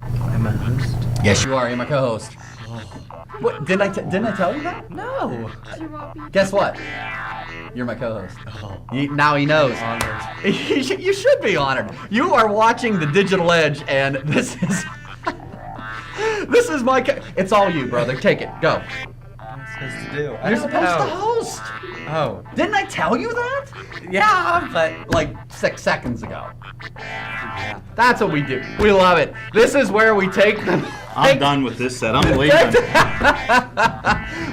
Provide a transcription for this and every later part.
I'm a host. Yes, you are. You're my co-host. Oh. What? Didn't I tell you that? No. Guess what? You're my co-host. Oh. Now he knows. I'm honored. You should be honored. You are watching The Digital Edge, and this is this is my. It's all you, brother. Take it. Go. What am I supposed to do? You're supposed to host. Oh. Didn't I tell you that? Yeah, but Like 6 seconds ago. yeah. That's what we do. We love it. This is where we take them. I'm done with this set. I'm leaving.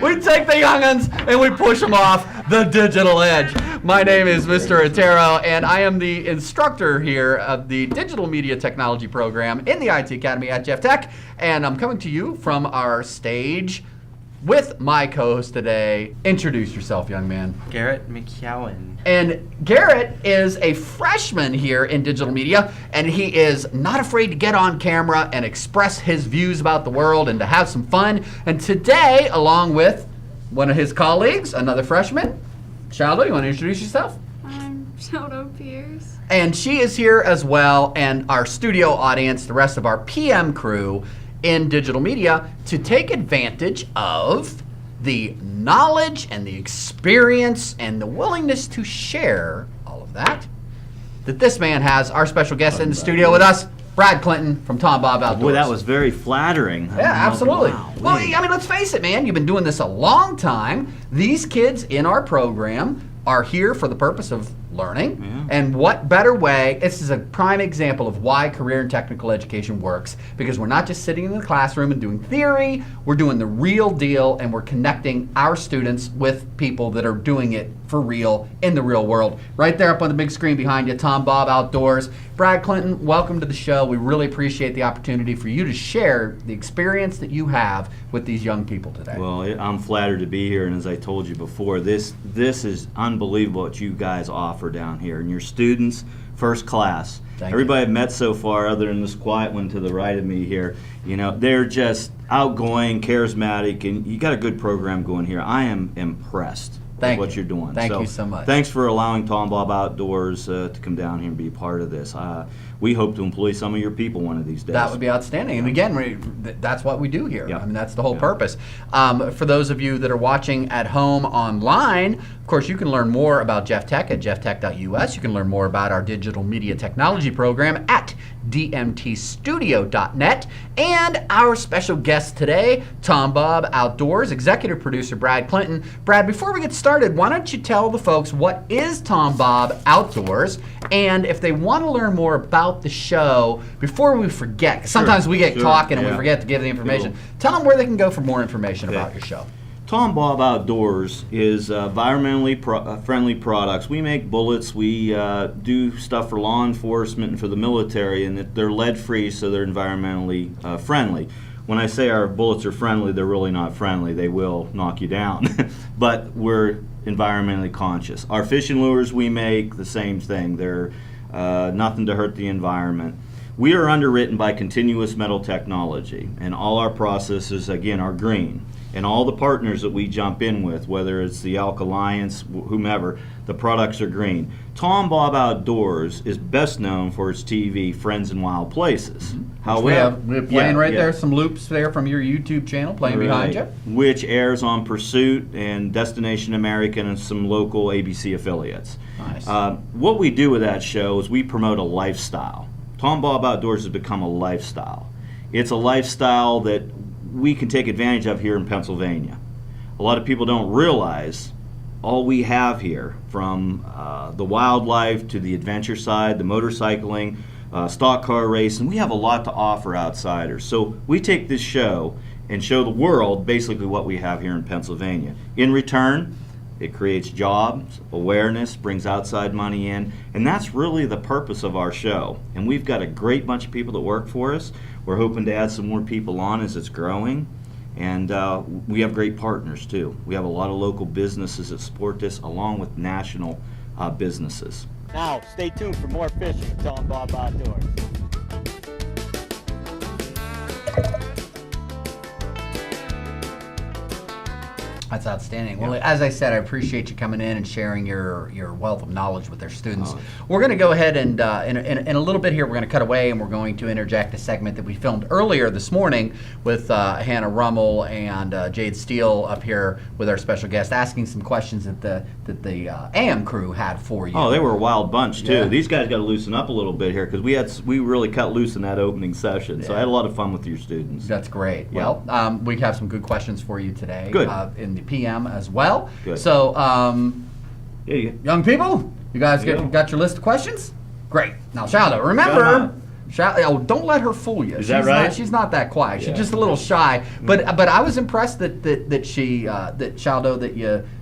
We take the young'uns and we push them off the digital edge. My name is Mr. Otero, and I am the instructor here of the Digital Media Technology program in the IT Academy at Jeff Tech, and I'm coming to you from our stage with my co-host today. Introduce yourself, young man. Garrett McCowan. And Garrett is a freshman here in digital media, and he is not afraid to get on camera and express his views about the world and to have some fun. And today, along with one of his colleagues, another freshman, Shaldo, you want to introduce yourself? I'm Shaldo Pierce. And she is here as well, and our studio audience, the rest of our PM crew in digital media, to take advantage of the knowledge and the experience and the willingness to share all of that this man has. Our special guest in the studio with us, Brad Clinton from Tombob Outdoors. Boy, that was very flattering. Yeah, absolutely. Wow, Well, I mean, let's face it, man. You've been doing this a long time. These kids in our program are here for the purpose of learning. Yeah. And what better way? This is a prime example of why career and technical education works, because we're not just sitting in the classroom and doing theory. We're doing the real deal, and we're connecting our students with people that are doing it for real in the real world. Right there up on the big screen behind you, Tombob Outdoors. Brad Clinton, welcome to the show. We really appreciate the opportunity for you to share the experience that you have with these young people today. Well, I'm flattered to be here, and as I told you before, this is unbelievable what you guys offer down here, and your students, first class. Thank Everybody I've met so far, other than this quiet one to the right of me here, you know, they're just outgoing, charismatic, and you got a good program going here. I am impressed. Thank what you. you're doing. Thank you so much. Thanks for allowing Tombob Outdoors to come down here and be a part of this. We hope to employ some of your people one of these days. That would be outstanding. And again, that's what we do here. Yeah. I mean, that's the whole Yeah. purpose. For those of you that are watching at home online, of course, you can learn more about Jeff Tech at jefftech.us. You can learn more about our digital media technology program at DMTstudio.net. And our special guest today, Tombob Outdoors, executive producer Brad Clinton. Brad, before we get started, why don't you tell the folks what is Tombob Outdoors, and if they want to learn more about the show, before we forget, 'cause sometimes we get Sure. talking and we Yeah. forget to give the information. Cool. Tell them where they can go for more information Okay. about your show. Tombob Outdoors is environmentally friendly products. We make bullets. We do stuff for law enforcement and for the military, and they're lead-free, so they're environmentally friendly. When I say our bullets are friendly, they're really not friendly. They will knock you down. But we're environmentally conscious. Our fishing lures we make, the same thing. They're nothing to hurt the environment. We are underwritten by Continuous Metal Technology, and all our processes, again, are green. And all the partners that we jump in with, whether it's the Alk Alliance, whomever, the products are green. Tombob Outdoors is best known for its TV, Friends in Wild Places. However, We're playing yeah, there, some loops there from your YouTube channel playing behind you. which airs on Pursuit and Destination American and some local ABC affiliates. Nice. What we do with that show is we promote a lifestyle. Tombob Outdoors has become a lifestyle. It's a lifestyle that we can take advantage of here in Pennsylvania. A lot of people don't realize all we have here, from the wildlife to the adventure side, the motorcycling, stock car racing. We have a lot to offer outsiders. So we take this show and show the world basically what we have here in Pennsylvania. In return, it creates jobs, awareness, brings outside money in, and that's really the purpose of our show. And we've got a great bunch of people that work for us. We're hoping to add some more people on as it's growing. And we have great partners too. We have a lot of local businesses that support this, along with national businesses. Now, stay tuned for more fishing with Tombob Outdoors. That's outstanding. Well, as I said, I appreciate you coming in and sharing your wealth of knowledge with our students. Oh. We're going to go ahead and in a little bit here, we're going to cut away and we're going to interject a segment that we filmed earlier this morning with Hannah Rummel and Jade Steele up here with our special guest, asking some questions that the AM crew had for you. Oh, they were a wild bunch too. Yeah. These guys got to loosen up a little bit here because we really cut loose in that opening session. So I had a lot of fun with your students. That's great. Yeah. Well, we have some good questions for you today. Good. In the PM as well. Good. So, Yeah, you- young people, you guys Yeah. got your list of questions? Great. Now, Shalda, remember, don't let her fool you. Is that right? She's not that quiet. Yeah. She's just a little shy. But I was impressed that Shaldo, that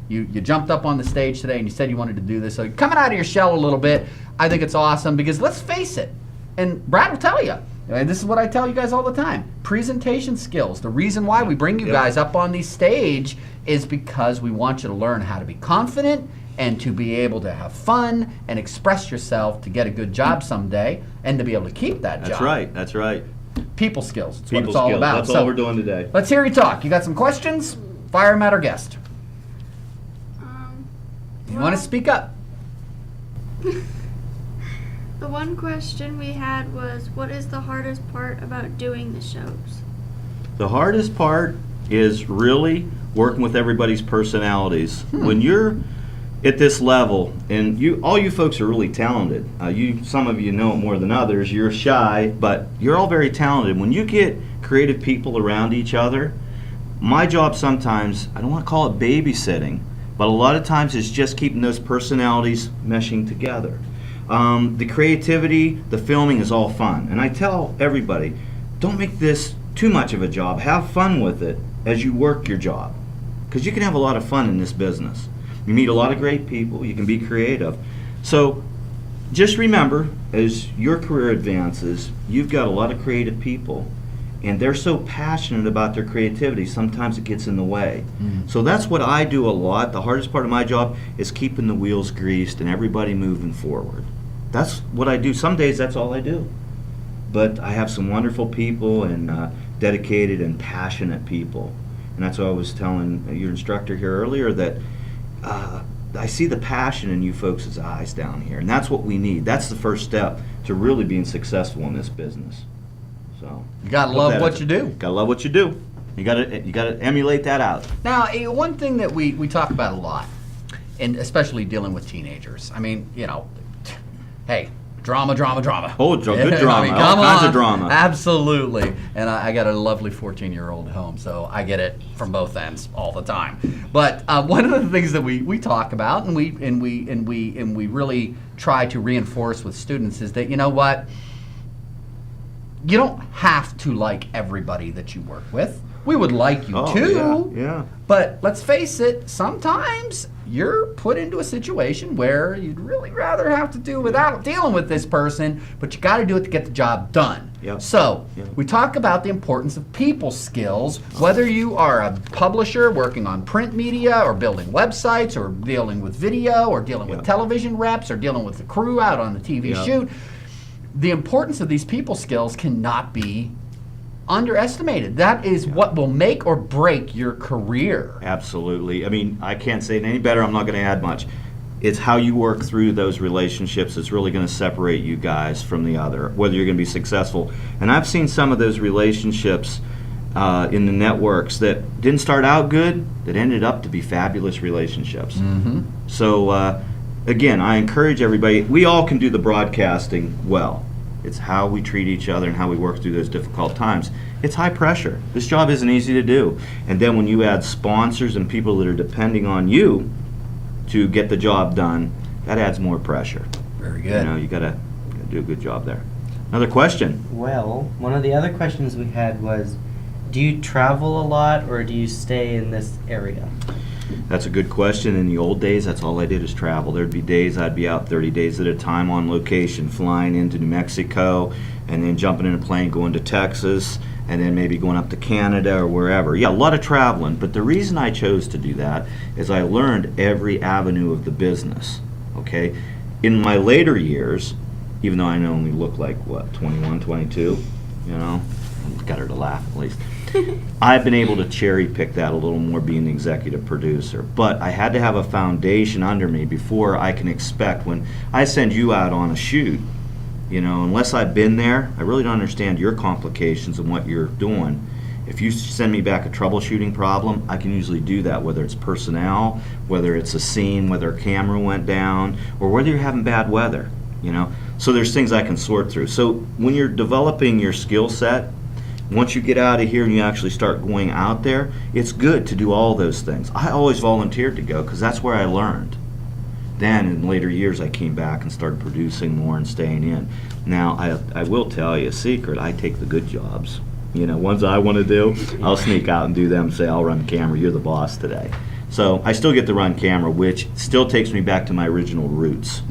you jumped up on the stage today and you said you wanted to do this. So coming out of your shell a little bit, I think it's awesome because let's face it, and Brad will tell you. And this is what I tell you guys all the time. Presentation skills. The reason why we bring you guys up on the stage is because we want you to learn how to be confident and to be able to have fun and express yourself to get a good job someday and to be able to keep that job. That's right. That's right. People skills. That's People what it's all skills. about. That's all we're doing today. Let's hear you talk. You got some questions? Fire them at our guest. You want to speak up? The one question we had was, what is the hardest part about doing the shows? The hardest part is really working with everybody's personalities. When you're at this level, and all you folks are really talented. Some of you know it more than others. You're shy, but you're all very talented. When you get creative people around each other, my job sometimes, I don't want to call it babysitting, but a lot of times it's just keeping those personalities meshing together. The creativity, the filming is all fun. And I tell everybody, don't make this too much of a job. Have fun with it as you work your job. Because you can have a lot of fun in this business. You meet a lot of great people. You can be creative. So just remember, as your career advances, you've got a lot of creative people. And they're so passionate about their creativity, sometimes it gets in the way. So that's what I do a lot. The hardest part of my job is keeping the wheels greased and everybody moving forward. That's what I do. Some days that's all I do. But I have some wonderful people and dedicated and passionate people. And that's what I was telling your instructor here earlier, that I see the passion in you folks' eyes down here. And that's what we need. That's the first step to really being successful in this business. So You gotta love what you do. Gotta love what you do. You gotta emulate that out. Now, one thing that we talk about a lot, and especially dealing with teenagers. I mean, hey, drama. Oh, good drama. I mean, All come kinds on. of drama. Absolutely. And I got a lovely 14-year-old at home, so I get it from both ends all the time. But one of the things that we talk about and we really try to reinforce with students is that, you know what? You don't have to like everybody that you work with. We would like you to. Yeah. But let's face it, sometimes you're put into a situation where you'd really rather have to do without dealing with this person, but you got to do it to get the job done. Yep. So, Yep. we talk about the importance of people skills, whether you are a publisher working on print media or building websites or dealing with video or dealing with Yep. television reps or dealing with the crew out on the TV Yep. shoot. The importance of these people skills cannot be underestimated. That is what will make or break your career. Absolutely. I mean, I can't say it any better. I'm not going to add much. It's how you work through those relationships that's really going to separate you guys from the other, whether you're going to be successful. And I've seen some of those relationships in the networks that didn't start out good, that ended up to be fabulous relationships. So, again, I encourage everybody, we all can do the broadcasting well. It's how we treat each other and how we work through those difficult times. It's high pressure. This job isn't easy to do. And then when you add sponsors and people that are depending on you to get the job done, that adds more pressure. Very good. You gotta do a good job there. Another question. Well, one of the other questions we had was, do you travel a lot or do you stay in this area? That's a good question. In the old days, that's all I did is travel. There'd be days I'd be out 30 days at a time on location, flying into New Mexico, and then jumping in a plane, going to Texas, and then maybe going up to Canada or wherever. Yeah, a lot of traveling. But the reason I chose to do that is I learned every avenue of the business, okay? In my later years, even though I only look like, 21, 22, got her to laugh at least. I've been able to cherry pick that a little more being the executive producer, but I had to have a foundation under me before I can expect when I send you out on a shoot, you know, unless I've been there, I really don't understand your complications and what you're doing. If you send me back a troubleshooting problem, I can usually do that, whether it's personnel, whether it's a scene, whether a camera went down, or whether you're having bad weather, you know. So there's things I can sort through. So when you're developing your skill set, once you get out of here and you actually start going out there, it's good to do all those things. I always volunteered to go because that's where I learned. Then in later years I came back and started producing more and staying in. Now I will tell you a secret, I take the good jobs. You know, ones I want to do, I'll sneak out and do them, say I'll run the camera, you're the boss today. So I still get to run camera, which still takes me back to my original roots.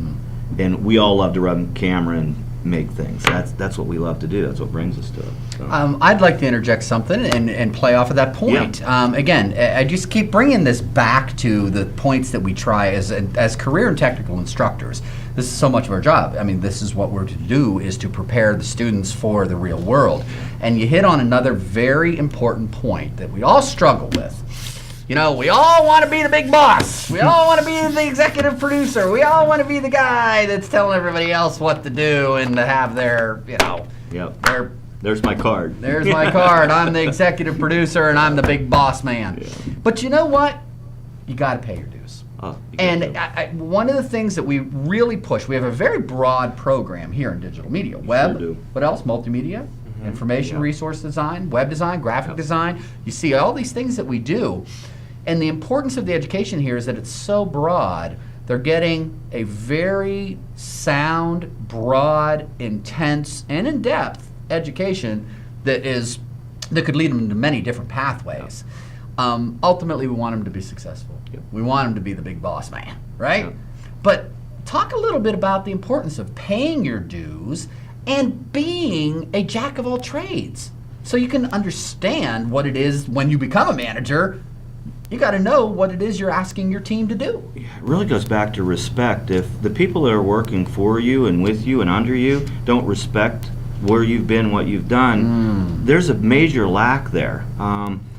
And we all love to run camera and make things. That's what we love to do. That's what brings us to it. So. I'd like to interject something and play off of that point. Yeah. Again, I just keep bringing this back to the points that we try as career and technical instructors. This is so much of our job. I mean, this is what we're to do, is to prepare the students for the real world. And you hit on another very important point that we all struggle with. You know, we all want to be the big boss. We all want to be the executive producer. We all want to be the guy that's telling everybody else what to do and to have their, you know, There's my card. There's my card. I'm the executive producer and I'm the big boss man. Yeah. But you know what? You got to pay your dues. And one of the things that we really push, we have a very broad program here in digital media. Web, do. what else? Multimedia, information resource design, web design, graphic design. You see all these things that we do. And the importance of the education here is that it's so broad. They're getting a very sound, broad, intense, and in-depth education that could lead them into many different pathways. Ultimately, we want them to be successful. Yep. We want them to be the big boss man, right? Yep. But talk a little bit about the importance of paying your dues and being a jack of all trades. So you can understand what it is when you become a manager. You got to know what it is you're asking your team to do. It really goes back to respect. If the people that are working for you and with you and under you don't respect where you've been, what you've done, there's a major lack there.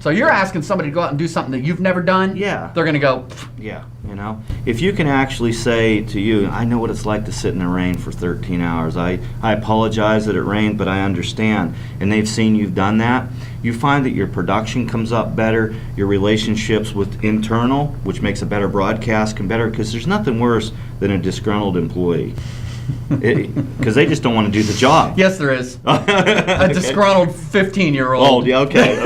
So you're asking somebody to go out and do something that you've never done? Yeah. They're going to go, Yeah, you know, if you can actually say to you, I know what it's like to sit in the rain for 13 hours. I apologize that it rained, but I understand. And they've seen you've done that. You find that your production comes up better, your relationships with internal, which makes a better broadcast, come better, because there's nothing worse than a disgruntled employee. Because they just don't want to do the job. yes, there is. A disgruntled 15-year-old. Oh, yeah, okay.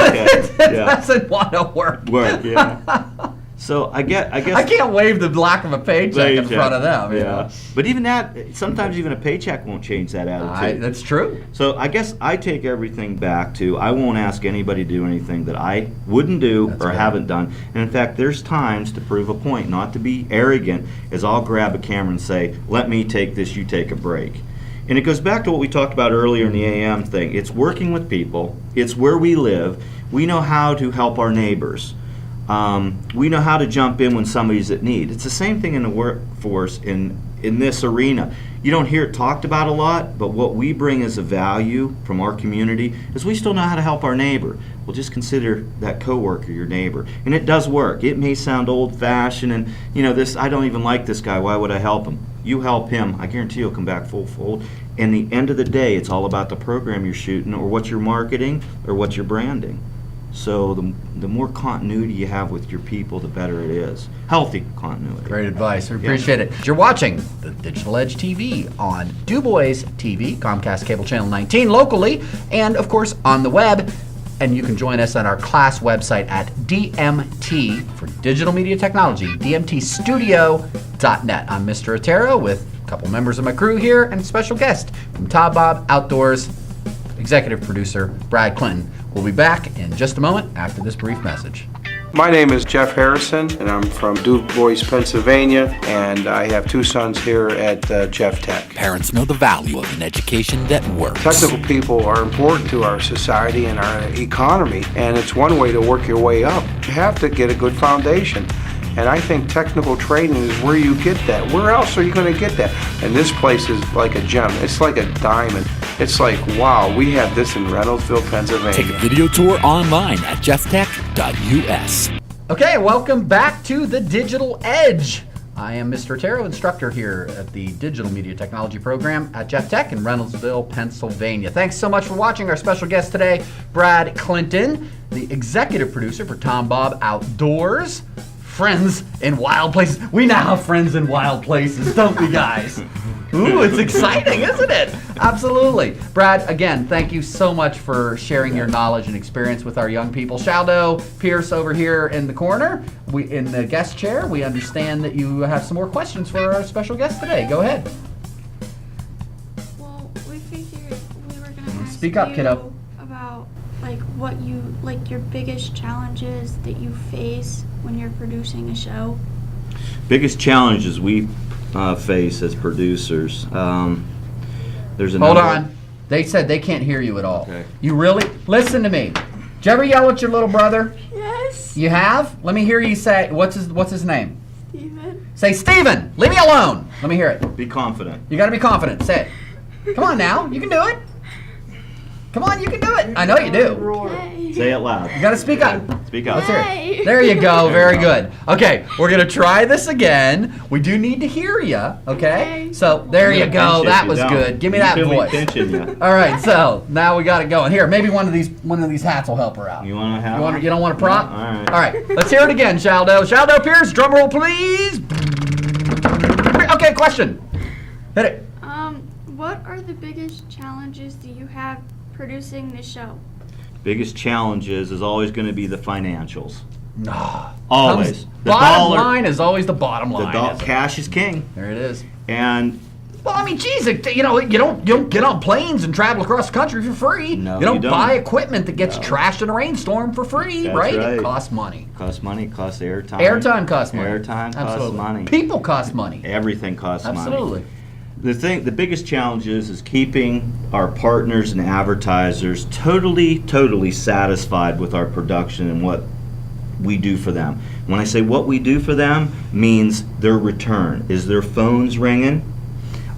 Yeah. doesn't want to work. Yeah. So I guess I can't waive the lack of a paycheck in front of them. You know? But even that, sometimes even a paycheck won't change that attitude. That's true. So I guess I take everything back to, I won't ask anybody to do anything that I wouldn't do or haven't done. And in fact, there's times to prove a point, not to be arrogant, is I'll grab a camera and say, let me take this, you take a break. And it goes back to what we talked about earlier in the AM thing. It's working with people. It's where we live. We know how to help our neighbors. We know how to jump in when somebody's at need. It's the same thing in the workforce in this arena. You don't hear it talked about a lot, but what we bring as a value from our community is we still know how to help our neighbor. Well, just consider that coworker your neighbor. And it does work. It may sound old-fashioned and, you know, this, I don't even like this guy, why would I help him? You help him, I guarantee you'll come back full fold. And the end of the day, it's all about the program you're shooting or what you're marketing or what you're branding. So the more continuity you have with your people, the better it is. Healthy continuity. Great advice. We appreciate it. You're watching the Digital Edge TV on DuBois TV, Comcast Cable Channel 19 locally, and of course on the web. And you can join us on our class website at DMT for Digital Media Technology, DMTstudio.net. I'm Mr. Otero with a couple members of my crew here and a special guest from Tombob Outdoors, executive producer Brad Clinton. We'll be back in just a moment after this brief message. My name is Jeff Harrison, and I'm from DuBois, Pennsylvania, and I have two sons here at Jeff Tech. Parents know the value of an education that works. Technical people are important to our society and our economy, and it's one way to work your way up. You have to get a good foundation. And I think technical training is where you get that. Where else are you going to get that? And this place is like a gem. It's like a diamond. It's like, wow, we have this in Reynoldsville, Pennsylvania. Take a video tour online at jefftech.us. Okay, welcome back to the Digital Edge. I am Mr. Taro, instructor here at the Digital Media Technology program at Jeff Tech in Reynoldsville, Pennsylvania. Thanks so much for watching. Our special guest today, Brad Clinton, the executive producer for Tombob Outdoors. Friends in wild places. We now have friends in wild places, don't we, guys? Ooh, it's exciting, isn't it? Absolutely. Brad, again, thank you so much for sharing your knowledge and experience with our young people. Shaldo Pierce over here in the corner, in the guest chair. We understand that you have some more questions for our special guest today. Go ahead. Well, we figured we were gonna ask Speak up, you kiddo. about your biggest challenges that you face when you're producing a show. Biggest challenges we face as producers. There's a Hold number- on. They said they can't hear you at all. Okay. You really? Listen to me. Did you ever yell at your little brother? Yes. You have? Let me hear you say, what's his name? Steven. Say, Steven, leave me alone. Let me hear it. Be confident. You gotta be confident. Say it. Come on now. You can do it. Come on, you can do it. I know you do. Okay. Say it loud. You gotta speak up. Speak up. Let's hear Hey. it. There you go. Very good. Okay, we're gonna try this again. We do need to hear you. Okay. Okay. So there you I'm gonna go. pinch That you was down. good. Give me You that feel me voice. pinching you. All right. So now we got it going. Here, maybe one of these hats will help her out. You want to have? You don't want a prop? All right. All right. Let's hear it again, Shaldo. Shaldo Pierce, drum roll, please. Okay, question. Hit it. What are the biggest challenges that you have producing the show? Biggest challenges is always going to be the financials. No. Always. The Bottom dollar- line is always the bottom line. isn't it? Cash is king. There it is. And Well, I mean, geez, you don't get on planes and travel across the country for free. No, you don't you don't. buy equipment that gets No. trashed in a rainstorm for free, That's right? right. It costs money. costs money, costs airtime. Airtime costs money. Airtime costs Absolutely. money. People cost money. Everything costs Absolutely. money. The biggest challenge is keeping our partners and advertisers totally satisfied with our production and what we do for them. When I say what we do for them, means their return. Is their phones ringing?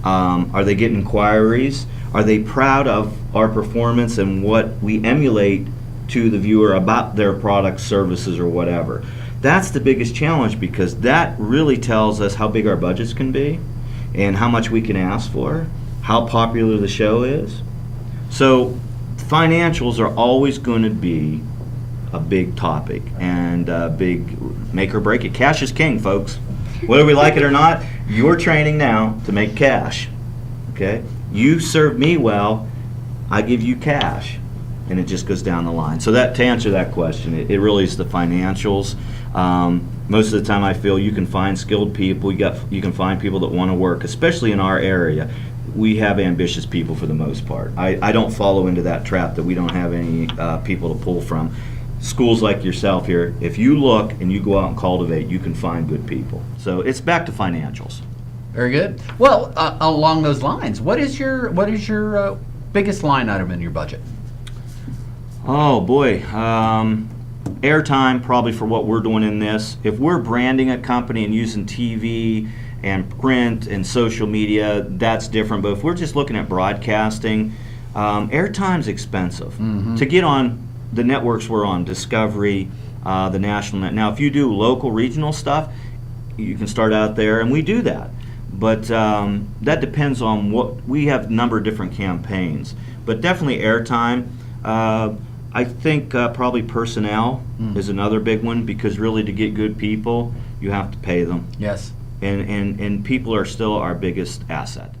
Are they getting inquiries? Are they proud of our performance and what we emulate to the viewer about their products, services, or whatever? That's the biggest challenge, because that really tells us how big our budgets can be and how much we can ask for, how popular the show is. So financials are always going to be a big topic and a big make or break it. Cash is king, folks. Whether we like it or not, you're training now to make cash. Okay? You serve me well, I give you cash. And it just goes down the line. So that, to answer that question, it really is the financials. Most of the time I feel you can find skilled people, you can find people that want to work, especially in our area. We have ambitious people for the most part. I don't follow into that trap that we don't have any people to pull from. Schools like yourself here, if you look and you go out and cultivate, you can find good people. So it's back to financials. Very good. Well, along those lines, what is your biggest line item in your budget? Oh boy, airtime probably for what we're doing in this. If we're branding a company and using TV and print and social media, that's different. But if we're just looking at broadcasting, airtime's expensive. To get on the networks we're on, Discovery, the national net. Now, if you do local, regional stuff, you can start out there, and we do that. But that depends on what, we have a number of different campaigns. But definitely airtime. I think probably personnel is another big one, because really to get good people, you have to pay them. Yes. And people are still our biggest asset,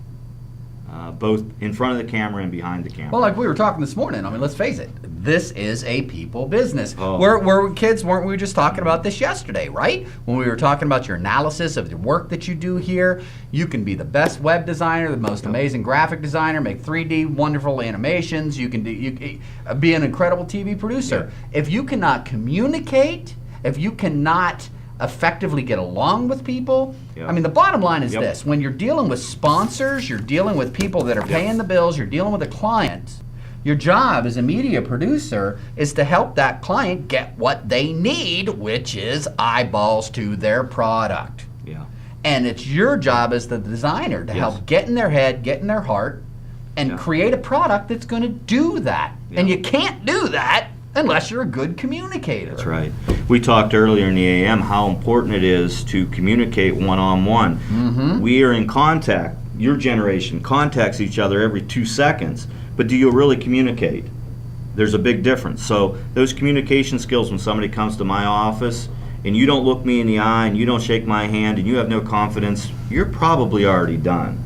both in front of the camera and behind the camera. Well, like we were talking this morning, I mean, let's face it, this is a people business. Oh. We're kids, weren't we just talking about this yesterday, right? When we were talking about your analysis of the work that you do here, you can be the best web designer, the most amazing graphic designer, make 3D wonderful animations, you can be an incredible TV producer. Yeah. If you cannot communicate, if you cannot effectively get along with people. Yep. I mean, the bottom line is Yep. this. When you're dealing with sponsors, you're dealing with people that are paying the bills, you're dealing with a client, your job as a media producer is to help that client get what they need, which is eyeballs to their product. Yeah. And it's your job as the designer to Yes. help get in their head, get in their heart, and create a product that's going to do that. And you can't do that unless you're a good communicator. That's right. We talked earlier in the AM how important it is to communicate one-on-one. We are in contact. Your generation contacts each other every 2 seconds, but do you really communicate? There's a big difference. So those communication skills, when somebody comes to my office and you don't look me in the eye and you don't shake my hand and you have no confidence, you're probably already done.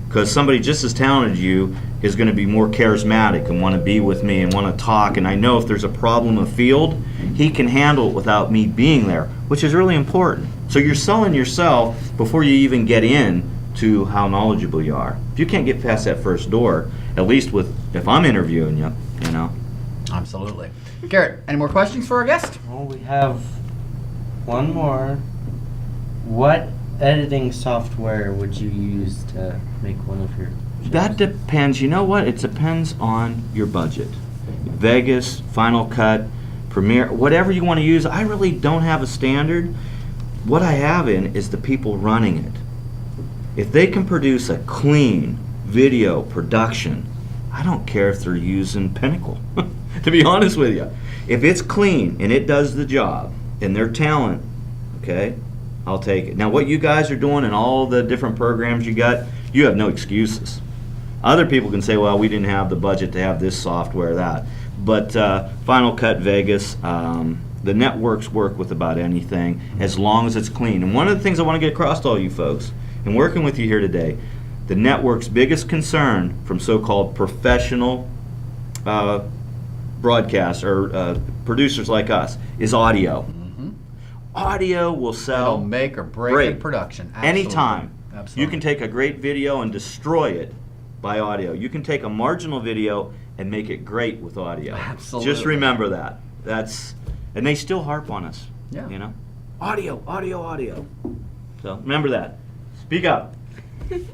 Because somebody just as talented as you is going to be more charismatic and want to be with me and want to talk. And I know if there's a problem in the field, he can handle it without me being there, which is really important. So you're selling yourself before you even get in to how knowledgeable you are. If you can't get past that first door, at least if I'm interviewing you, you know. Absolutely. Garrett, any more questions for our guest? Well, we have one more. What editing software would you use to make one of your shows? That depends. You know what? It depends on your budget. Vegas, Final Cut, Premiere, whatever you want to use. I really don't have a standard. What I have in is the people running it. If they can produce a clean video production, I don't care if they're using Pinnacle, to be honest with you. If it's clean and it does the job and their talent, okay, I'll take it. Now, what you guys are doing and all the different programs you got, you have no excuses. Other people can say, well, we didn't have the budget to have this software, that. But Final Cut, Vegas, the networks work with about anything as long as it's clean. And one of the things I want to get across to all you folks, and working with you here today, the network's biggest concern from so-called professional broadcasts or producers like us is audio. Audio will sell. It'll make or break a production. Absolutely. Anytime. Absolutely. You can take a great video and destroy it by audio. You can take a marginal video and make it great with audio. Absolutely. Just remember that. And they still harp on us. Yeah. You know? Audio, audio, audio. So remember that. Speak up.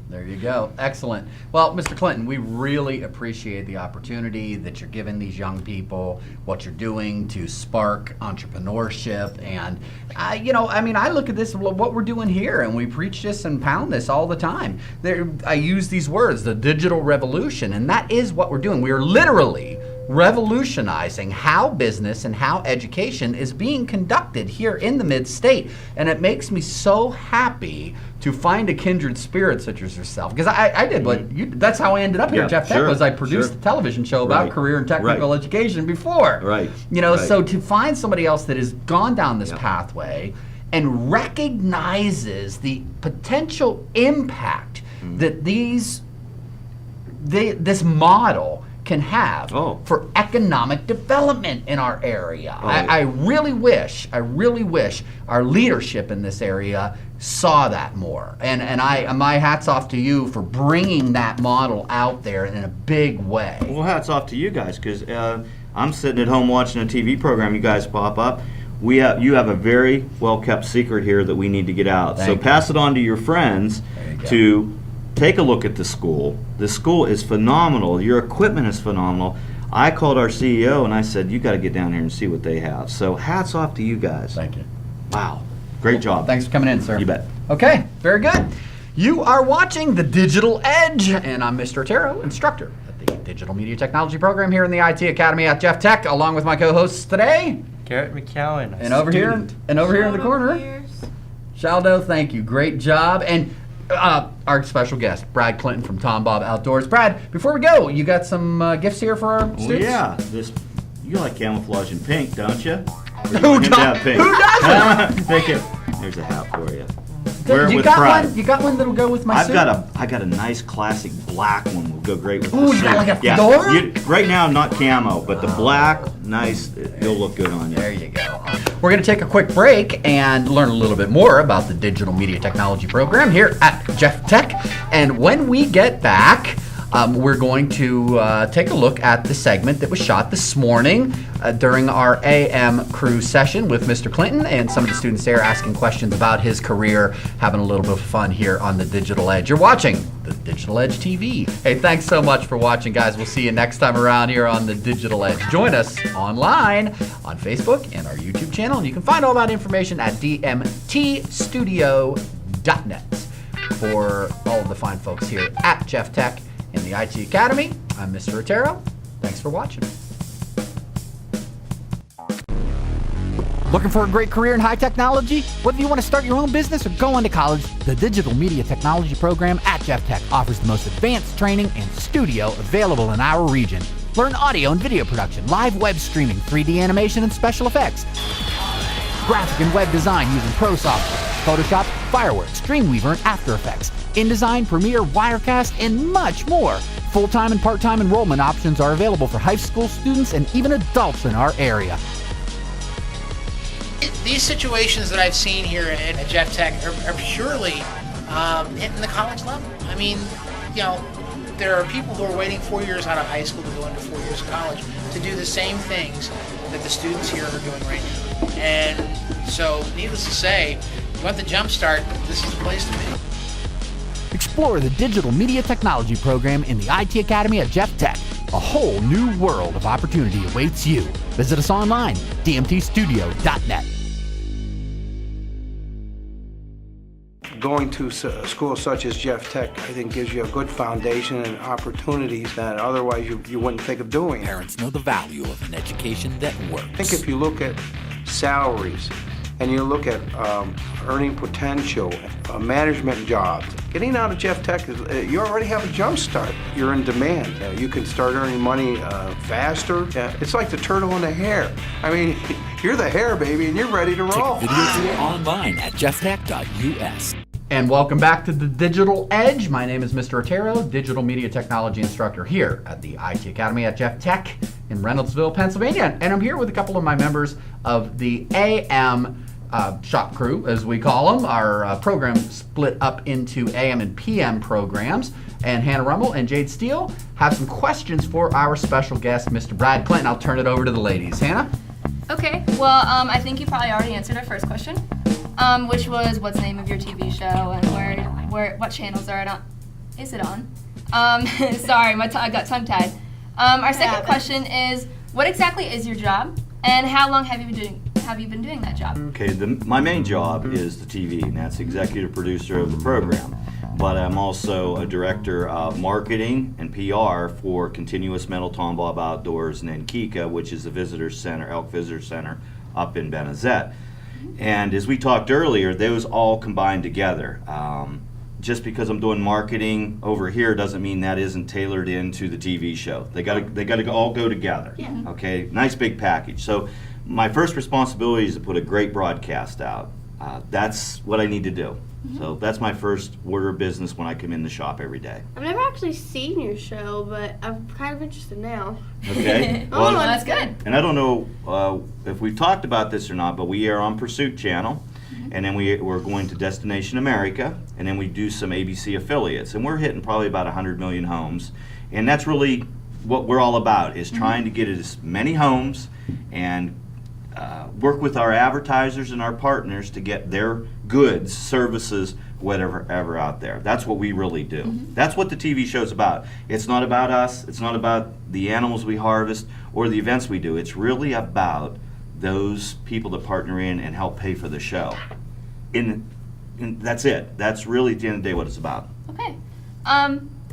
There you go. Excellent. Well, Mr. Clinton, we really appreciate the opportunity that you're giving these young people, what you're doing to spark entrepreneurship. And, I look at this, what we're doing here, and we preach this and pound this all the time. I use these words, the digital revolution, and that is what we're doing. We are literally revolutionizing how business and how education is being conducted here in the mid-state. And it makes me so happy to find a kindred spirit such as yourself. Because I did that's how I ended up here at Jeff Tech, was I produced a television show about career and technical education before. So to find somebody else that has gone down this pathway and recognizes the potential impact that this model can have for economic development in our area. I really wish our leadership in this area saw that more. And my hat's off to you for bringing that model out there in a big way. Well, hats off to you guys, because I'm sitting at home watching a TV program. You guys pop up. You have a very well-kept secret here that we need to get out. So pass it on to your friends to take a look at the school. The school is phenomenal. Your equipment is phenomenal. I called our CEO and I said, you got to get down here and see what they have. So hats off to you guys. Thank you. Wow. Great job. Thanks for coming in, sir. You bet. Okay, very good. You are watching The Digital Edge, and I'm Mr. Otero, instructor at the Digital Media Technology program here in the IT Academy at Jeff Tech, along with my co-hosts today. Garrett McCowan, and over here in the corner, Shaldo, thank you. Great job. And our special guest, Brad Clinton from Tombob Outdoors. Brad, before we go, you got some gifts here for our students? Yeah. You like camouflage in pink, don't you? Who doesn't? Thank you. There's a hat for you. You got one that'll go with my suit? I got a nice classic black one. Will go great with the suit. You got like a fedora? Right now, not camo, but the black, nice. It'll look good on you. There you go. We're going to take a quick break and learn a little bit more about the Digital Media Technology program here at Jeff Tech. And when we get back, we're going to take a look at the segment that was shot this morning during our AM crew session with Mr. Clinton, and some of the students there asking questions about his career, having a little bit of fun here on the Digital Edge. You're watching the Digital Edge TV. Hey, thanks so much for watching, guys. We'll see you next time around here on the Digital Edge. Join us online on Facebook and our YouTube channel, and you can find all that information at DuBoisTV.net. For all of the fine folks here at Jeff Tech in the the IT Academy, I'm Mr. Otero. Thanks for watching. Looking for a great career in high technology? Whether you want to start your own business or go into college, the Digital Media Technology program at Jeff Tech offers the most advanced training and studio available in our region. Learn audio and video production, live web streaming, 3D animation and special effects, graphic and web design using pro software, Photoshop, Fireworks, Dreamweaver, and After Effects, InDesign, Premiere, Wirecast, and much more. Full-time and part-time enrollment options are available for high school students and even adults in our area. These situations that I've seen here at Jeff Tech are purely hitting the college level. I mean, there are people who are waiting 4 years out of high school to go into 4 years of college to do the same things that the students here are doing right now. And so, needless to say, you want the jump start, this is the place to be. Explore the Digital Media Technology program in the IT Academy at Jeff Tech. A whole new world of opportunity awaits you. Visit us online, DuBoisTV.net. Going to schools such as Jeff Tech, I think, gives you a good foundation and opportunities that otherwise you wouldn't think of doing. Parents know the value of an education that works. I think if you look at salaries and you look at earning potential, management jobs, getting out of Jeff Tech, you already have a jump start. You're in demand. You can start earning money faster. It's like the turtle and the hare. I mean, you're the hare, baby, and you're ready to roll. Check video tour online at JeffTech.us. And welcome back to the Digital Edge. My name is Mr. Otero, Digital Media Technology Instructor here at the IT Academy at Jeff Tech in Reynoldsville, Pennsylvania. And I'm here with a couple of my members of the AM shop crew, as we call them. Our program split up into AM and PM programs. And Hannah Rummel and Jade Steele have some questions for our special guest, Mr. Brad Clinton. I'll turn it over to the ladies. Hannah? Okay, well, I think you probably already answered our first question, which was what's the name of your TV show and what channels are it on? Is it on? Sorry, I got tongue-tied. Our second question is, what exactly is your job, and how long have you been doing that job? Okay, my main job is the TV, and that's executive producer of the program. But I'm also a director of marketing and PR for Continuous Metal Tombob Outdoors and Kika, which is the visitor center, elk visitor center up in Benazet. And as we talked earlier, those all combine together. Just because I'm doing marketing over here doesn't mean that isn't tailored into the TV show. They gotta all go together. Yeah. Okay, nice big package. So my first responsibility is to put a great broadcast out. That's what I need to do. So that's my first order of business when I come in the shop every day. I've never actually seen your show, but I'm kind of interested now. Okay. Well, that's good. And I don't know if we've talked about this or not, but we air on Pursuit Channel, and then we're going to Destination America, and then we do some ABC affiliates, and we're hitting probably about 100 million homes, and that's really what we're all about, is trying to get as many homes and work with our advertisers and our partners to get their goods, services, whatever ever out there. That's what we really do. That's what the TV show's about. It's not about us. It's not about the animals we harvest or the events we do. It's really about those people that partner in and help pay for the show. And that's it. That's really, at the end of the day, what it's about. Okay.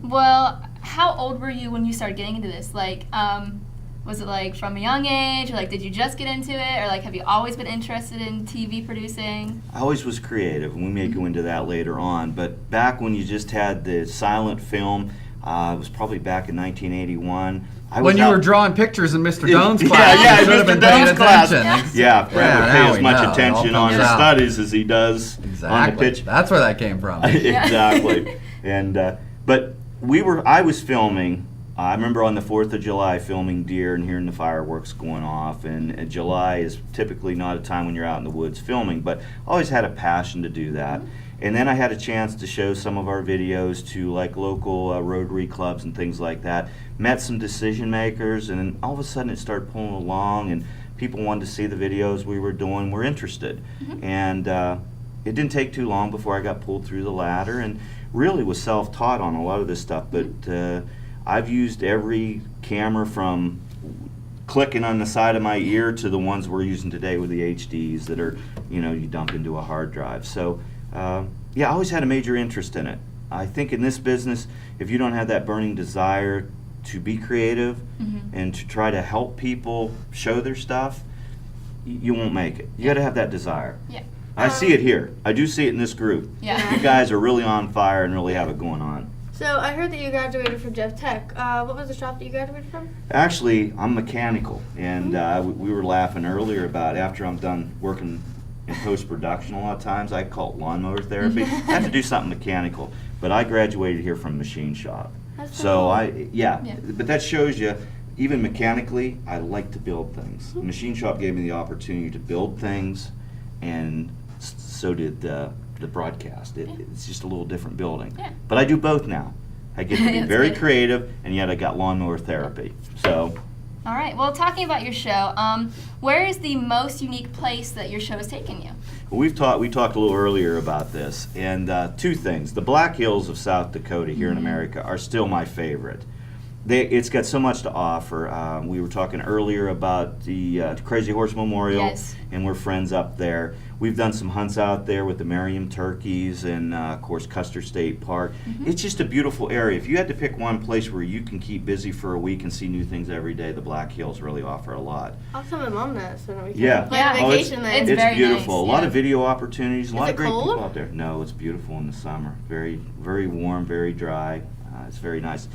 Well, how old were you when you started getting into this? Like, was it like from a young age, or like did you just get into it, or like have you always been interested in TV producing? I always was creative, and we may go into that later on, but back when you just had the silent film, it was probably back in 1981. When you were drawing pictures in Mr. Doan's class. Yeah, Mr. Doan's class. Attention. Yeah, Brad would pay as much attention on his studies as he does on the pitch. That's where that came from. Exactly. And but I was filming. I remember on the 4th of July filming deer and hearing the fireworks going off, and July is typically not a time when you're out in the woods filming, but I always had a passion to do that. And then I had a chance to show some of our videos to like local Rotary clubs and things like that. Met some decision makers, and then all of a sudden it started pulling along, and people wanted to see the videos we were doing, were interested. And it didn't take too long before I got pulled through the ladder, and really was self-taught on a lot of this stuff, but I've used every camera from clicking on the side of my ear to the ones we're using today with the HDs that are, you dump into a hard drive. So, yeah, I always had a major interest in it. I think in this business, if you don't have that burning desire to be creative and to try to help people show their stuff, you won't make it. You got to have that desire. Yeah. I see it here. I do see it in this group. Yeah. You guys are really on fire and really have it going on. So I heard that you graduated from Jeff Tech. What was the shop that you graduated from? Actually, I'm mechanical, and we were laughing earlier about after I'm done working in post-production a lot of times, I call it lawnmower therapy. I have to do something mechanical, but I graduated here from machine shop. That's So cool. but that shows you, even mechanically, I like to build things. The machine shop gave me the opportunity to build things, and so did the broadcast. It's just a little different building. Yeah. But I do both now. I get to be That's very good. creative, and yet I got lawnmower therapy. So. All right. Well, talking about your show, where is the most unique place that your show has taken you? We talked a little earlier about this, and two things. The Black Hills of South Dakota here in America are still my favorite. It's got so much to offer. We were talking earlier about the Crazy Horse Memorial, Yes. and we're friends up there. We've done some hunts out there with the Merriam turkeys and, of course, Custer State Park. It's just a beautiful area. If you had to pick one place where you can keep busy for a week and see new things every day, the Black Hills really offer a lot. I'll tell my mom that so that we can Yeah. plan a Yeah. vacation there. It's It's very beautiful. nice, A lot yeah. of video opportunities. A lot it of great cold? people out there. No, it's beautiful in the summer. Very, very warm, very dry. It's very nice.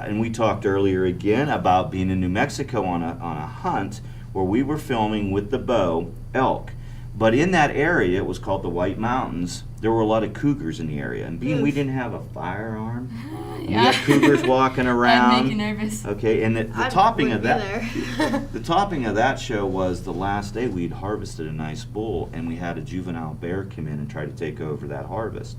And we talked earlier again about being in New Mexico on a hunt where we were filming with the bow elk. But in that area, it was called the White Mountains, there were a lot of cougars in the area. And being we didn't have a firearm, we had cougars walking around. I'd make you nervous. Okay, and the I topping of wouldn't that, be there. the topping of that show was the last day we'd harvested a nice bull, and we had a juvenile bear come in and try to take over that harvest.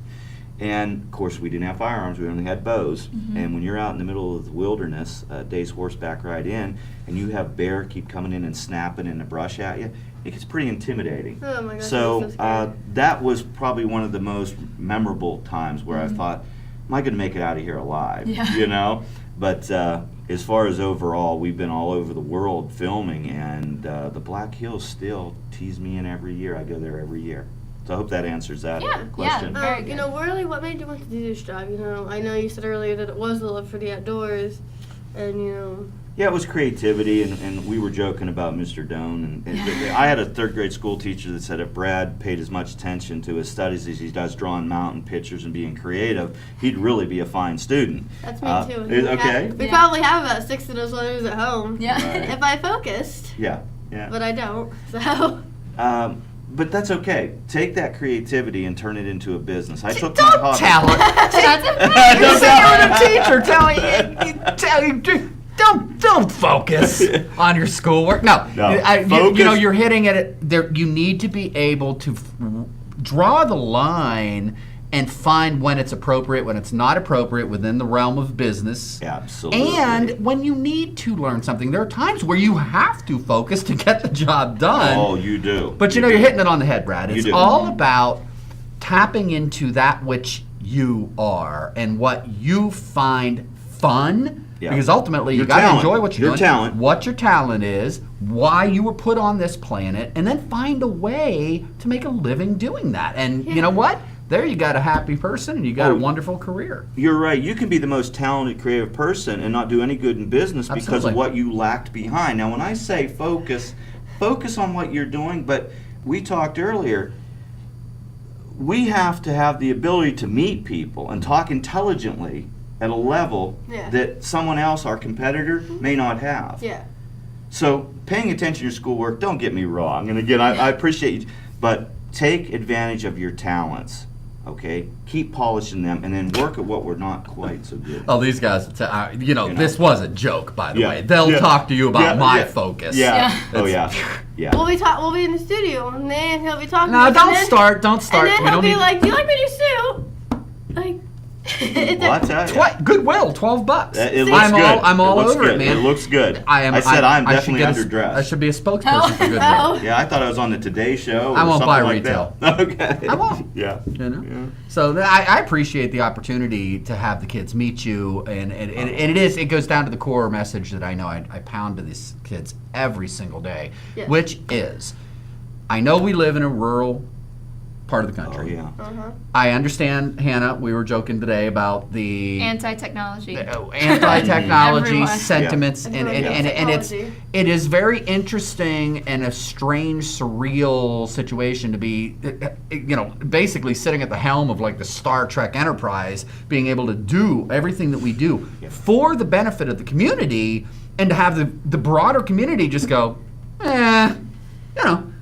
And of course, we didn't have firearms; we only had bows. And when you're out in the middle of the wilderness, a day's horseback ride in, and you have bear keep coming in and snapping in the brush at you, it gets pretty intimidating. Oh my gosh, So I'm so scared. that was probably one of the most memorable times where I thought, "Am I going to make it out of here alive?" Yeah. You know. But as far as overall, we've been all over the world filming, and the Black Hills still tease me in every year. I go there every year. So I hope that answers that question. Very You good. know, really, what made you want to do this job? You know, I know you said earlier that it was the love for the outdoors, and you know. Yeah, it was creativity, and we were joking about Mr. Doan. And I had a third grade school teacher that said if Brad paid as much attention to his studies as he does drawing mountain pictures and being creative, he'd really be a fine student. That's me too. Okay. We Yeah. probably have about 6 of those letters at home. Yeah. Right. If I focused, Yeah, yeah. but I don't. So. But that's okay. Take that creativity and turn it into a business. I took my Don't hobby. tell her. That's You say you're the teacher. Tell you. Don't focus on your schoolwork. No, No, you know focus. you're hitting at it. There, you need to be able to draw the line and find when it's appropriate, when it's not appropriate within the realm of business. Absolutely. And when you need to learn something, there are times where you have to focus to get the job done. Oh, you do. But you know, you're hitting it on the head, Brad. You It's do. all about tapping into that which you are and what you find fun. Yeah. Because ultimately, Your you got to talent. enjoy what you're Your doing. talent. What your talent is, why you were put on this planet, and then find a way to make a living doing that. And you know what? There you got a happy person, and you got a wonderful career. You're right. You can be the most talented, creative person and not do any good in business because Absolutely. of what you lacked behind. Now, when I say focus on what you're doing, but we talked earlier, we have to have the ability to meet people and talk intelligently at a level that someone else, our competitor, may not have. Yeah. So paying attention to your schoolwork, don't get me wrong, and again, I appreciate you, but take advantage of your talents, okay? Keep polishing them, and then work at what we're not quite so good at. Oh, these guys, this was a joke, by the Yeah. way. They'll Yeah. talk to you about Yeah. my Yeah. focus. Yeah. Yeah. Oh, yeah. Yeah. We'll be in the studio, and then he'll be talking. No, to us, don't and then, start. Don't And start. then We he'll don't be need like, "Do you like my new suit?" Like. Well, I tell you. Goodwill, $12. It looks I'm good. I'm all looks over good. it, man. It looks good. I said I'm should definitely get underdressed. I should be a spokesperson for Goodwill. Oh. Yeah, I thought I was on the Today Show. Or I won't something buy like retail. That. Okay. I won't. Yeah. You know? Yeah. So I appreciate the opportunity to have the kids meet you, and it goes down to the core message that I know I pound to these kids every single day, Yes. which is, I know we live in a rural part of the country. Oh, yeah. I understand, Hannah, we were joking today about the Anti-technology. Anti-technology Everyone. sentiments, Everyone and hates technology. it is very interesting and a strange, surreal situation to be, basically sitting at the helm of like the Star Trek Enterprise, being able to do everything that we do for the benefit of the community, and to have the broader community just go,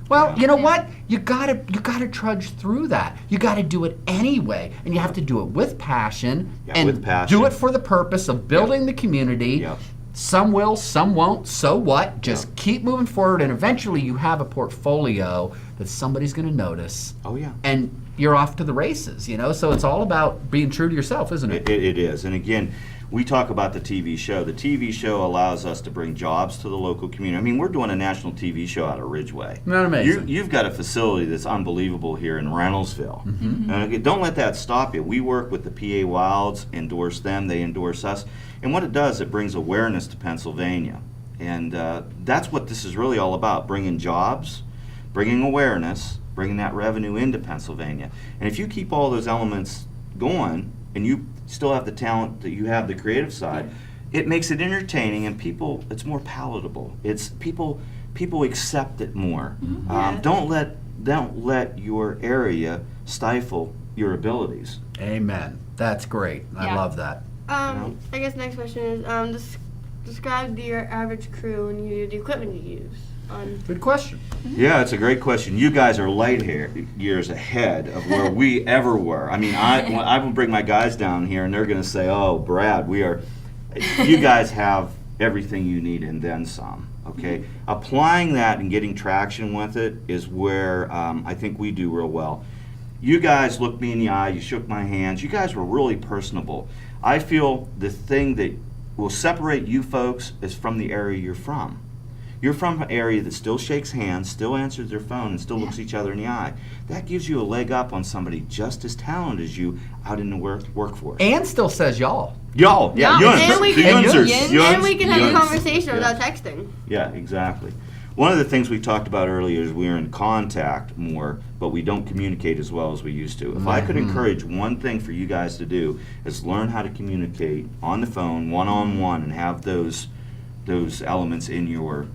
well, you know what? You gotta trudge through that. You gotta do it anyway, and you have to do it with passion, and with passion. do it for the purpose of building the community. Yep. Some will, some won't. So what? Just keep moving forward, and eventually you have a portfolio that somebody's gonna notice. Oh, yeah. And you're off to the races. So it's all about being true to yourself, isn't it? It is. And again, we talk about the TV show. The TV show allows us to bring jobs to the local community. I mean, we're doing a national TV show out of Ridgeway. Isn't that amazing? You've got a facility that's unbelievable here in Reynoldsville. And again, don't let that stop you. We work with the PA Wilds, endorse them, they endorse us. And what it does, it brings awareness to Pennsylvania. And that's what this is really all about, bringing jobs, bringing awareness, bringing that revenue into Pennsylvania. And if you keep all those elements going, and you still have the talent that you have, the creative side, it makes it entertaining, and it's more palatable. It's people accept it more. Don't let your area stifle your abilities. Amen. That's great. I love that. I guess next question is describe your average crew and the equipment you use. Good question. Yeah, it's a great question. You guys are light years ahead of where we ever were. I mean, I will bring my guys down here, and they're going to say, "Oh, Brad, you guys have everything you need and then some." Okay, applying that and getting traction with it is where I think we do real well. You guys looked me in the eye. You shook my hands. You guys were really personable. I feel the thing that will separate you folks is from the area you're from. You're from an area that still shakes hands, still answers their phone, and still looks each other in the eye. That gives you a leg up on somebody just as talented as you out in the workforce. And still says y'all. Y'all, yeah. And we can have a yuns. conversation without texting. Yeah, exactly. One of the things we talked about earlier is we're in contact more, but we don't communicate as well as we used to. If I could encourage one thing for you guys to do is learn how to communicate on the phone, one-on-one, and have those elements in your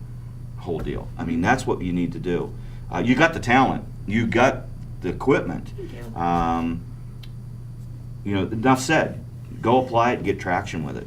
whole deal. I mean, that's what you need to do. You got the talent. You got the equipment. Enough said. Go apply it and get traction with it.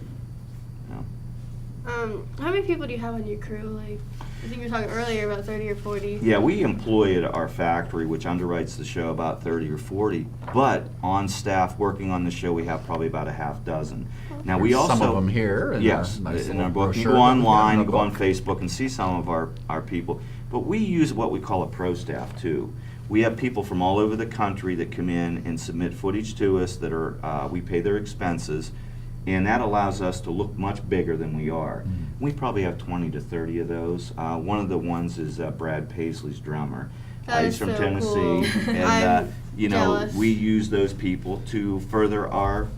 How many people do you have on your crew? Like, I think you were talking earlier about 30 or 40. Yeah, we employ at our factory, which underwrites the show, about 30 or 40. But on staff working on the show, we have probably about a half dozen. Now we also some of them here. In our book. You go online, you go on Facebook, and see some of our people. But we use what we call a pro staff too. We have people from all over the country that come in and submit footage to us that we pay their expenses. And that allows us to look much bigger than we are. We probably have 20 to 30 of those. One of the ones is Brad Paisley's drummer. He's from Tennessee. Cool. And jealous. we use those people to further our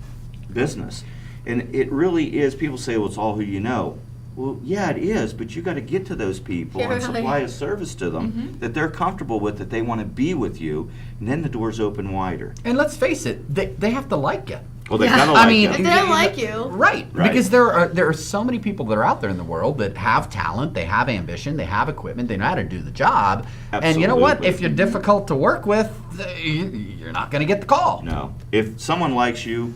business. And it really is, people say, well, it's all who you know. Well, yeah, it is, but you got to get to those people and supply a service to them that they're comfortable with, that they want to be with you, and then the doors open wider. And let's face it, they have to like you. Well, they gotta like you. If they don't like you. Right. Because there are so many people that are out there in the world that have talent, they have ambition, they have equipment, they know how to do the job. Absolutely. And you know what? If you're difficult to work with, you're not going to get the call. No. If someone likes you,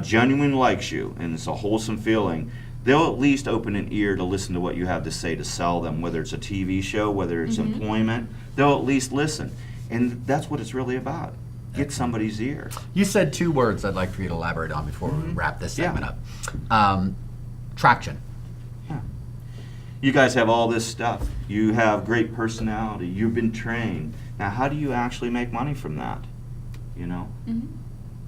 genuinely likes you, and it's a wholesome feeling, they'll at least open an ear to listen to what you have to say to sell them, whether it's a TV show, whether it's employment. They'll at least listen. And that's what it's really about. Get somebody's ear. You said two words I'd like for you to elaborate on before we wrap this segment up. Traction. Yeah. You guys have all this stuff. You have great personality. You've been trained. Now, how do you actually make money from that?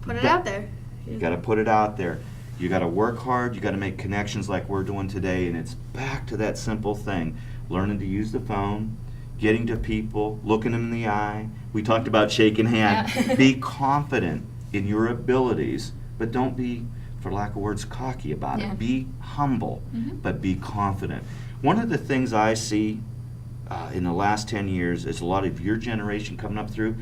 Put it out there. You got to put it out there. You got to work hard. You got to make connections like we're doing today. And it's back to that simple thing. Learning to use the phone, getting to people, looking them in the eye. We talked about shaking hands. Yeah. Be confident in your abilities, but don't be, for lack of words, cocky about it. Be humble, but be confident. One of the things I see in the last 10 years is a lot of your generation coming up through,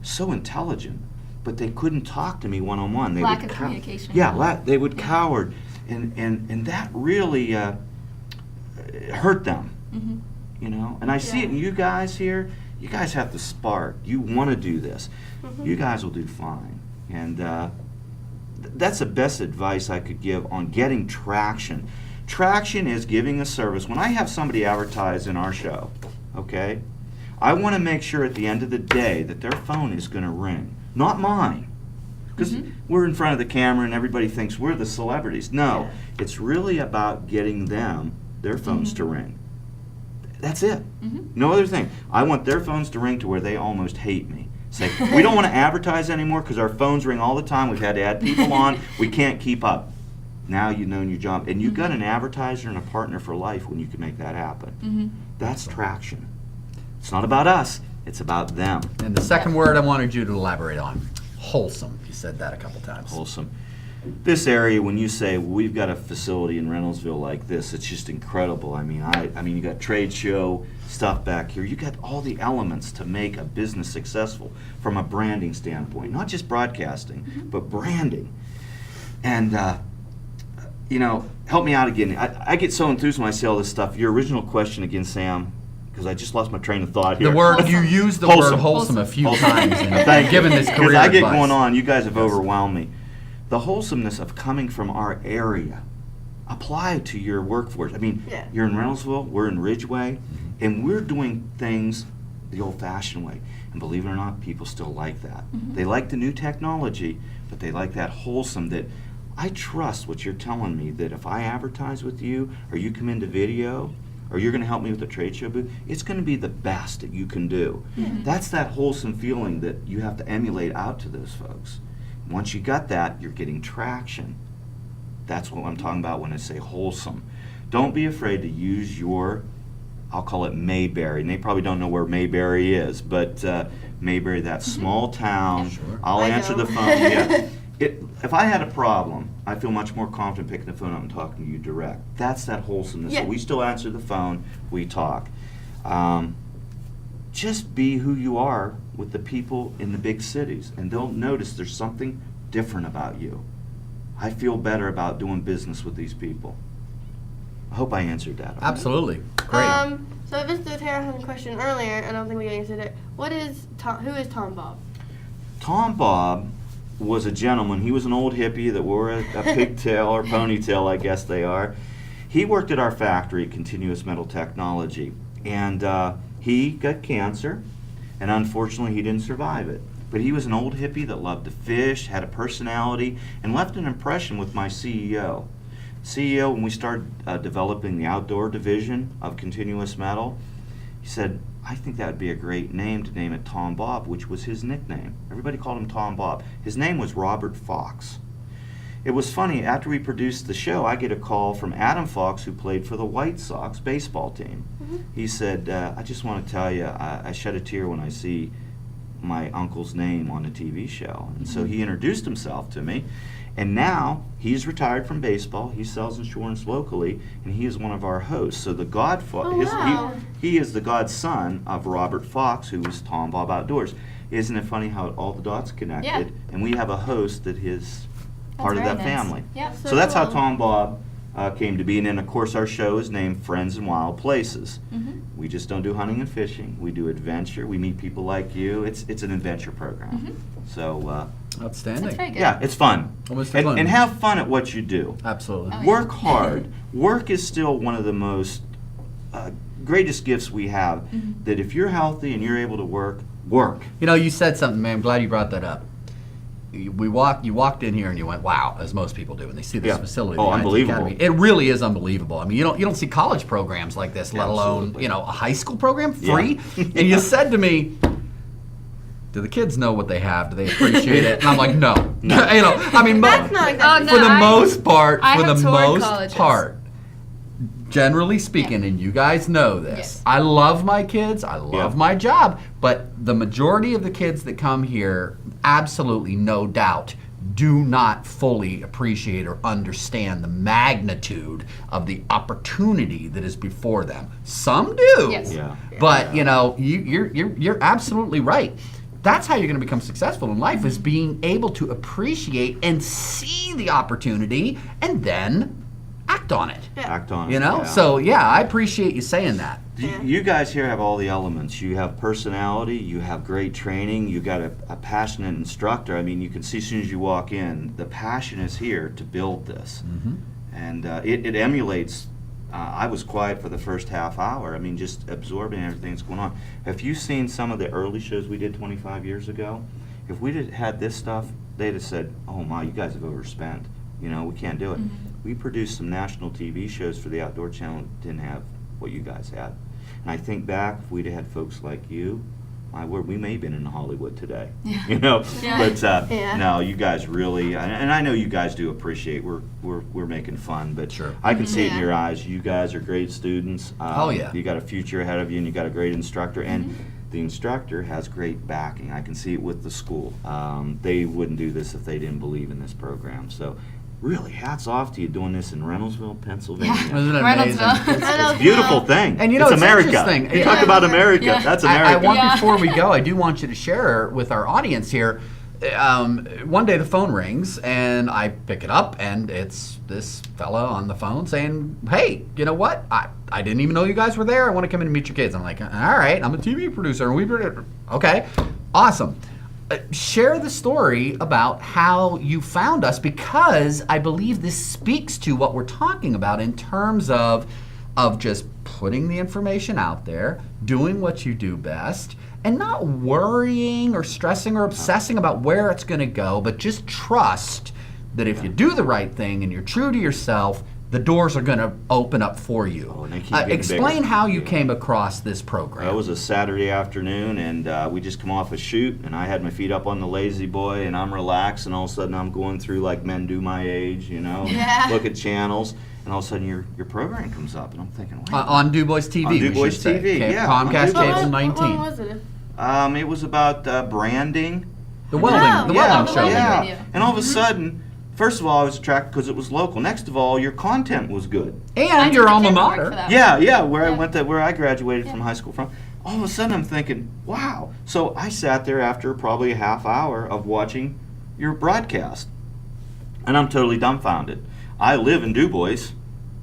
so intelligent, but they couldn't talk to me one-on-one. They Lack would of communication. Yeah, they would coward, and that really hurt them. Mm-hmm. You know, and I see it in you guys here. You guys have the spark. You want to do this. You guys will do fine. And that's the best advice I could give on getting traction. Traction is giving a service. When I have somebody advertise in our show, okay, I want to make sure at the end of the day that their phone is going to ring, not mine. Because we're in front of the camera and everybody thinks we're the celebrities. No, it's really about getting them, their phones to ring. That's it. No other thing. I want their phones to ring to where they almost hate me. Say, we don't want to advertise anymore because our phones ring all the time. We've had to add people on. We can't keep up. Now you know your job. And you've got an advertiser and a partner for life when you can make that happen. That's traction. It's not about us. It's about them. And the second word I wanted you to elaborate on, wholesome. You said that a couple times. Wholesome. This area, when you say, well, we've got a facility in Reynoldsville like this, it's just incredible. I mean, you got trade show stuff back here. You got all the elements to make a business successful from a branding standpoint, not just broadcasting, but branding. And help me out again. I get so enthused when I say all this stuff. Your original question again, Sam, because I just lost my train of thought here. The word you used the word wholesome a few times, and given this career I get advice. going on. You guys have overwhelmed me. The wholesomeness of coming from our area apply to your workforce. I mean, you're in Reynoldsville, we're in Ridgeway, and we're doing things the old-fashioned way. And believe it or not, people still like that. They like the new technology, but they like that wholesome, that I trust what you're telling me, that if I advertise with you, or you come into video, or you're going to help me with a trade show booth, it's going to be the best that you can do. That's that wholesome feeling that you have to emulate out to those folks. Once you got that, you're getting traction. That's what I'm talking about when I say wholesome. Don't be afraid to use your, I'll call it Mayberry. And they probably don't know where Mayberry is, but Mayberry, that small town. I'll answer the phone. If I had a problem, I feel much more confident picking the phone up and talking to you direct. That's that wholesomeness. So we still answer the phone, we talk. Just be who you are with the people in the big cities, and they'll notice there's something different about you. I feel better about doing business with these people. I hope I answered that. Absolutely. Great. So Mr. Tara had a question earlier, and I don't think we answered it. Who is Tombob? Tombob was a gentleman. He was an old hippie that wore a pigtail or ponytail, I guess they are. He worked at our factory, Continuous Metal Technology, and he got cancer, and unfortunately he didn't survive it. But he was an old hippie that loved to fish, had a personality, and left an impression with my CEO. CEO, when we started developing the outdoor division of Continuous Metal, he said, I think that would be a great name to name it Tombob, which was his nickname. Everybody called him Tombob. His name was Robert Fox. It was funny, after we produced the show, I get a call from Adam Fox, who played for the White Sox baseball team. He said, I just want to tell you, I shed a tear when I see my uncle's name on a TV show. And so he introduced himself to me, and now he's retired from baseball. He sells insurance locally, and he is one of our hosts. So the godfather, he is the godson of Robert Fox, who was Tombob Outdoors. Isn't it funny how all the dots connected? And we have a host that is part of that family. So that's how Tombob came to be. And then, of course, our show is named Friends in Wild Places. We just don't do hunting and fishing. We do adventure. We meet people like you. It's an adventure program. So outstanding. That's very good. yeah, it's fun. And have fun at what you do. Absolutely. Work hard. Work is still one of the most greatest gifts we have. That if you're healthy and you're able to work. You know, you said something, man. I'm glad you brought that up. You walked in here and you went, wow, as most people do, and they see this facility. Oh, unbelievable. Academy. It really is unbelievable. I mean, you don't see college programs like this, let alone a high school program free. And you said to me, do the kids know what they have? Do they appreciate it? And I'm like, no. I mean, That's not exactly for the most part, colleges. Generally speaking, and you guys know this, I love my kids, I love my job, but the majority of the kids that come here, absolutely no doubt, do not fully appreciate or understand the magnitude of the opportunity that is before them. Some do, but you're absolutely right. that's how you're going to become successful in life, is being able to appreciate and see the opportunity and then act on it. Act on it. You know? yeah. So, yeah, I appreciate you saying that. You guys here have all the elements. You have personality, you have great training, you got a passionate instructor. I mean, you can see as soon as you walk in, the passion is here to build this. And it emulates. I was quiet for the first half hour. I mean, just absorbing everything that's going on. Have you seen some of the early shows we did 25 years ago? If we'd had this stuff, they'd have said, oh my, you guys have overspent. You know, we can't do it. We produced some national TV shows for the Outdoor Channel that didn't have what you guys had. And I think back, if we'd had folks like you, my word, we may have been in Hollywood today. You know, but no, you guys really, and I know you guys do appreciate. We're making fun, but I can see it in your eyes. You guys are great students. You got a future ahead of you, and you got a great instructor, and the instructor has great backing. I can see it with the school. They wouldn't do this if they didn't believe in this program. So. Really, hats off to you doing this in Reynoldsville, Pennsylvania. Isn't it amazing? It's a beautiful thing. And you know, it's it's America. interesting. You talk about America. That's America. I want, before we go, I do want you to share with our audience here. One day the phone rings and I pick it up and it's this fella on the phone saying, hey, you know what? I didn't even know you guys were there. I want to come in and meet your kids. I'm like, all right, I'm a TV producer. Okay, awesome. Share the story about how you found us, because I believe this speaks to what we're talking about in terms of just putting the information out there, doing what you do best, and not worrying or stressing or obsessing about where it's going to go, but just trust that if you do the right thing and you're true to yourself, the doors are going to open up for you. Oh, and they keep getting explain bigger. how you came across this program. It was a Saturday afternoon, and we just come off a shoot, and I had my feet up on the lazy boy, and I'm relaxed, and all of a sudden I'm going through like men do my age, you know, look at channels, and all of a sudden your program comes up, and I'm thinking, wait. On DuBois TV. On DuBois TV, yeah. Comcast Cable 19. What was it? It was about branding. The welding show. Yeah. And all of a sudden, first of all, I was attracted because it was local. Next of all, your content was good. And your alma mater. Where I graduated from high school from. All of a sudden, I'm thinking, wow. So I sat there after probably a half hour of watching your broadcast, and I'm totally dumbfounded. I live in DuBois,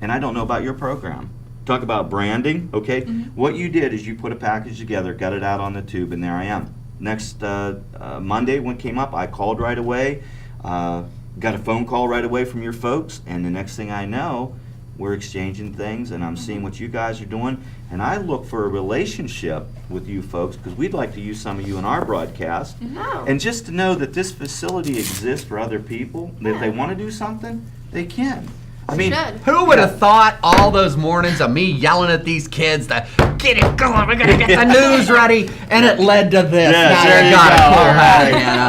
and I don't know about your program. Talk about branding, okay? What you did is you put a package together, got it out on the tube, and there I am. Next Monday when it came up, I called right away. Got a phone call right away from your folks, and the next thing I know, we're exchanging things, and I'm seeing what you guys are doing, and I look for a relationship with you folks, because we'd like to use some of you in our broadcast, and just to know that this facility exists for other people, that if they want to do something, they can. I mean, who would have thought all those mornings of me yelling at these kids to get it going, we're going to get the news ready, and it led to this. Yeah, there you go.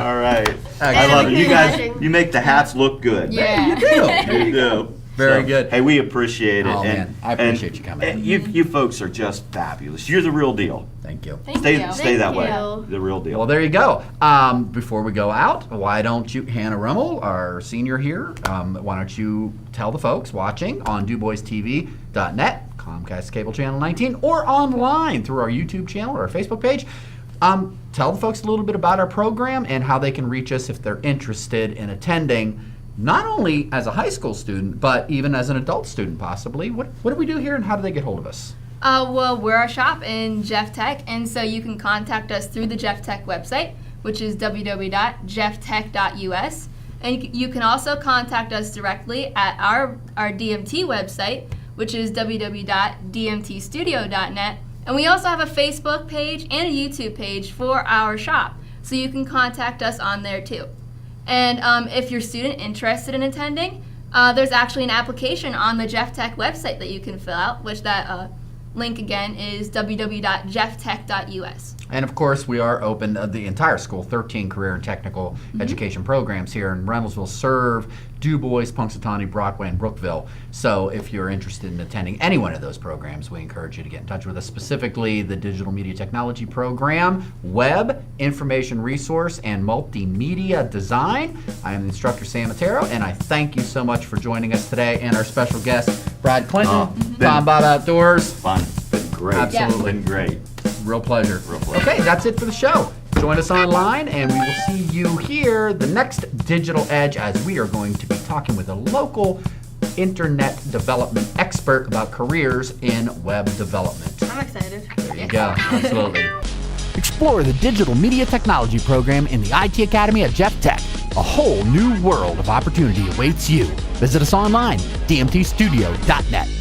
All right. I love it. You guys, you make the hats look good. Yeah, you do. You do. Very good. Hey, we appreciate it. Oh, man, I appreciate you coming. And you folks are just fabulous. You're the real deal. Thank you. Stay that way. The real deal. Well, there you go. Before we go out, why don't you, Hannah Rummel, our senior here, why don't you tell the folks watching on DuBoisTV.net, Comcast Cable Channel 19, or online through our YouTube channel or our Facebook page, tell the folks a little bit about our program and how they can reach us if they're interested in attending, not only as a high school student, but even as an adult student possibly. What do we do here, and how do they get hold of us? Well, we're a shop in Jeff Tech, and so you can contact us through the Jeff Tech website, which is www.jefftech.us. And you can also contact us directly at our DMT website, which is www.dmtstudio.net. And we also have a Facebook page and a YouTube page for our shop, so you can contact us on there too. And if you're a student interested in attending, there's actually an application on the Jeff Tech website that you can fill out, which that link again is www.jefftech.us. And of course, we are open the entire school, 13 career and technical education programs here in Reynoldsville serve DuBois, Punxsutawney, Brockway, and Brookville. So if you're interested in attending any one of those programs, we encourage you to get in touch with us, specifically the Digital Media Technology Program, Web, Information Resource, and Multimedia Design. I am the instructor, Sam Matero, and I thank you so much for joining us today, and our special guest, Brad Clinton, Tombob Outdoors. Fun. Been great. Absolutely. Been great. Real pleasure. Real pleasure. Okay, that's it for the show. join us online, and we will see you here the next Digital Edge, as we are going to be talking with a local internet development expert about careers in web development. I'm excited. There you go. Absolutely. Explore the digital media technology program in the IT Academy at Jeff Tech. A whole new world of opportunity awaits you. Visit us online, DMTstudio.net.